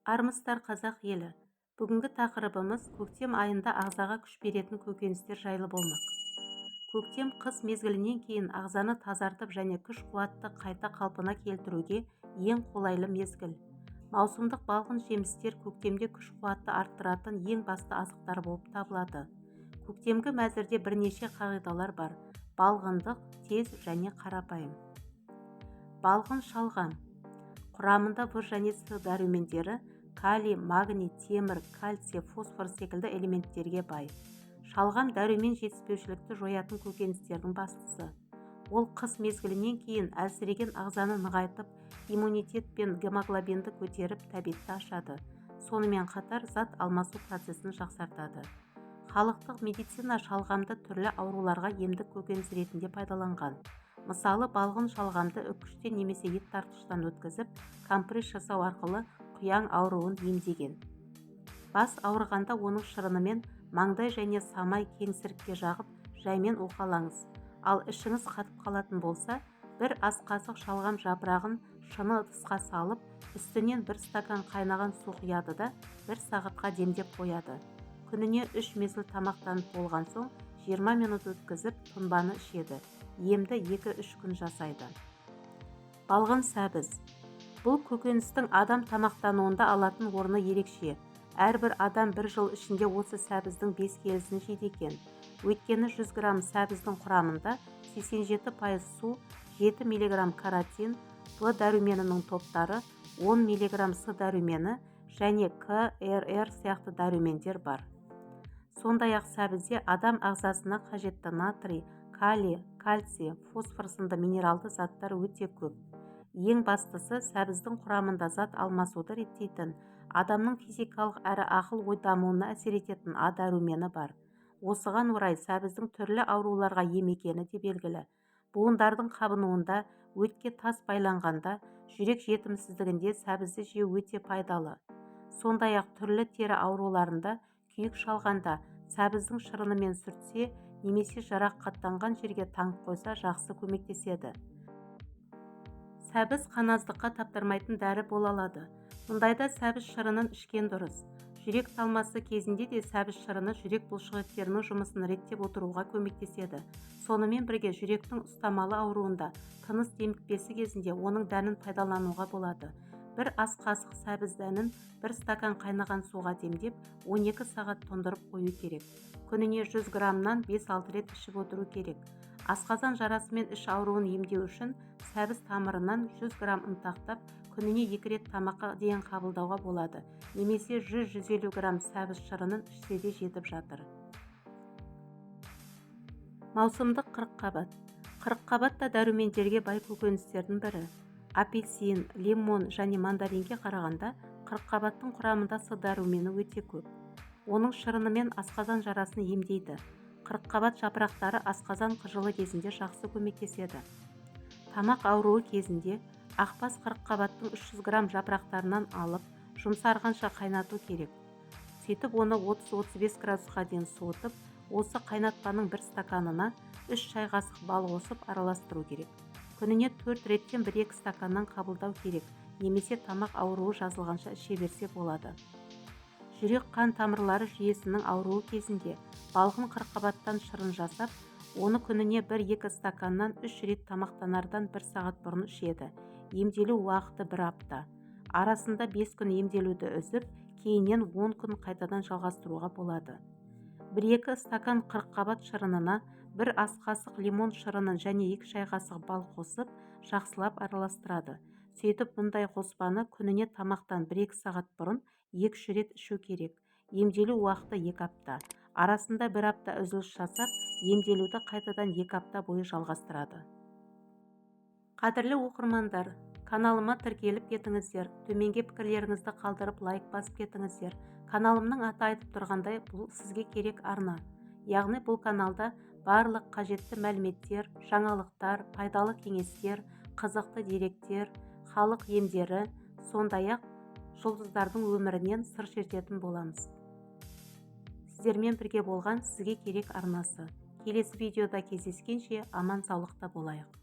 Армысыздар қазақ елі. Бүгінгі тақырыбымыз көктем айында ағзаға күш беретін көкөністер жайлы болмақ. Көктем қыс мезгілінен кейін ағзаны тазартып және күш-қуатты қайта қалпына келтіруге ең қолайлы мезгіл. Маусымдық балғын жемістер көктемде күш-қуатты арттыратын ең басты азықтар болып табылады. Көктемгі мәзірде бірнеше қағидалар бар. Балғындық, тез және қарапайым. Балғын шалғам. Құрамында В және С дәрумендері, калий, магний, темір, кальций, фосфор секілді элементтерге бай. Шалғам дәрумен жетіспеушілікті жоятын көкөністердің бастысы. Ол қыс мезгілінен кейін әлсіреген ағзаны нығайтып, иммунитет пен гемоглобинді көтеріп, тәбетті ашады. Сонымен қатар зат алмасу процесін жақсартады. Халықтық медицина шалғамды түрлі ауруларға емдік көкөніс ретінде пайдаланған. Мысалы, балғын шалғамды үккіштен немесе ет тартқыштан өткізіп, компресс жасау арқылы құяң ауруын емдеген. Бас ауырғанда оның шырынымен маңдай және самай кеңсірікке жағып, жаймен уқалаңыз. Ал ішіңіз қатып қалатын болса, бір ас қасық шалғам жапырағын шыны ыдысқа салып, үстінен бір стакан қайнаған су құяды да 1 сағатқа демдеп қояды. Күніне 3 мезгіл тамақтанып болған соң 20 минут өткізіп, тұнбаны ішеді. Емді 2-3 күн жасайды. Балғын сәбіз. Бұл көкөністің адам тамақтануында алатын орны ерекше. Әрбір адам 1 жыл ішінде осы сәбіздің 5 келісін жейді екен. Өйткені 100 грамм сәбіздің құрамында 87% су, 7 мг каротин, В дәруменінің топтары, 10 мг С дәрумені және К, РР сияқты дәрумендер бар. Сондай-ақ сәбізде адам ағзасына қажетті натрий, калий, кальций, фосфор сынды минералды заттар өте көп. Ең бастысы, сәбіздің құрамында зат алмасуды реттейтін, адамның физикалық әрі ақыл-ой дамуына әсер ететін А дәрумені бар. Осыған орай сәбіздің түрлі ауруларға ем екені де белгілі. Буындардың қабынуында, өтке тас байланғанда, жүрек жетімсіздігінде сәбізді жеу өте пайдалы. Сондай-ақ түрлі тері ауруларында, күйік шалғанда сәбіздің шырынымен сүртсе, немесе жарақаттанған жерге таңып қойса жақсы көмектеседі. Сәбіз қаназдыққа таптырмайтын дәрі бола алады. Мұндайда сәбіз шырынын ішкен дұрыс. Жүрек талмасы кезінде де сәбіз шырыны жүрек бұлшықеттерінің жұмысын реттеп отыруға көмектеседі. Сонымен бірге жүректің ұстамалы ауруында, тыныс демікпесі кезінде оның дәнін пайдалануға болады. Бір ас қасық сәбіз дәнін 1 стакан қайнаған суға демдеп, 12 сағат тоңдырып қою керек. Күніне 100 граммнан 5-6 рет ішіп отыру керек. Асқазан жарасы мен іш ауруын емдеу үшін сәбіз тамырынан 100 грамм ұнтақтап, күніне 2 рет тамаққа дейін қабылдауға болады. Немесе 100-150 грамм сәбіз шырынын ішсе де жетіп жатыр. Маусымдық қырыққабат. Қырыққабат та дәрумендерге бай көкөністердің бірі. Апельсин, лимон және мандаринге қарағанда қырыққабаттың құрамында С дәрумені өте көп. Оның шырынымен асқазан жарасын емдейді. Қырыққабат жапырақтары асқазан қыжылы кезінде жақсы көмектеседі. Тамақ ауруы кезінде ақбас қырыққабаттың 300 грамм жапырақтарынан алып, жұмсарғанша қайнату керек. Сөйтіп оны 30-35 градусқа дейін суытып, осы қайнатпаның 1 стаканына 3 шай қасық бал қосып араластыру керек. Күніне 4 реттен 1-2 стаканнан қабылдау керек, немесе тамақ ауруы жазылғанша іше берсе болады. Жүрек қан тамырлары жүйесінің ауруы кезінде балғын қырыққабаттан шырын жасап, оны күніне 1-2 стаканнан 3 рет тамақтанардан 1 сағат бұрын ішеді. Емделу уақыты 1 апта. Арасында 5 күн емделуді үзіп, кейіннен 10 күн қайтадан жалғастыруға болады. 1-2 стакан қырыққабат шырынына 1 ас қасық лимон шырынын және 2 шай қасық бал қосып, жақсылап араластырады. Сөйтіп мұндай қоспаны күніне тамақтан 1-2 сағат бұрын 2-3 рет ішу керек. Емделу уақыты 2 апта. Арасында 1 апта үзіліс жасап, емделуді қайтадан 2 апта бойы жалғастырады. Қадірлі оқырмандар, каналыма тіркеліп кетіңіздер. Төменге пікірлеріңізді қалдырып, лайк басып кетіңіздер. Каналымның аты айтып тұрғандай, бұл сізге керек арна. Яғни бұл каналда барлық қажетті мәліметтер, жаңалықтар, пайдалы кеңестер, қызықты деректер, халық емдері, сондай-ақ жұлдыздардың өмірінен сыр шертетін боламыз. Сіздермен бірге болған сізге керек арнасы. Келесі видеода кездескенше аман саулықта болайық.